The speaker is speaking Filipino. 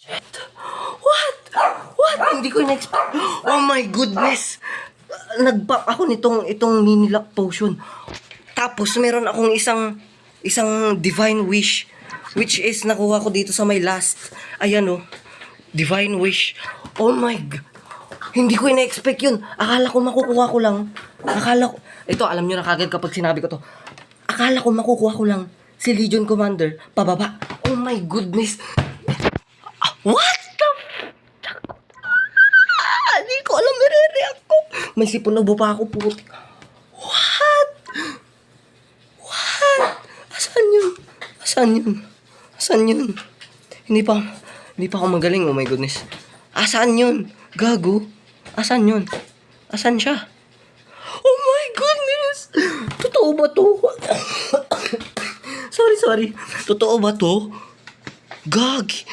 Shit. What? What? Hindi ko in-expect. Oh my goodness. Nag-pop ako itong mini lock potion. Tapos meron akong isang divine wish, which is nakuha ko dito sa my last. Ayan oh. Divine wish. Oh my god. Hindi ko ina-expect yun. Akala ko makukuha ko lang. Ito, alam nyo na kagad kapag sinabi ko to. Akala ko makukuha ko lang si Legion Commander pababa. Oh my goodness. What the Hindi ko alam nare-react ko. May sipon na pa ako puti. What? Asan yun? Asan yun? Hindi pa ako magaling. Oh my goodness. Asan yun? Gago. Asan yun? Asan siya? Oh my goodness! Totoo ba to? sorry. Totoo ba to? Gagi.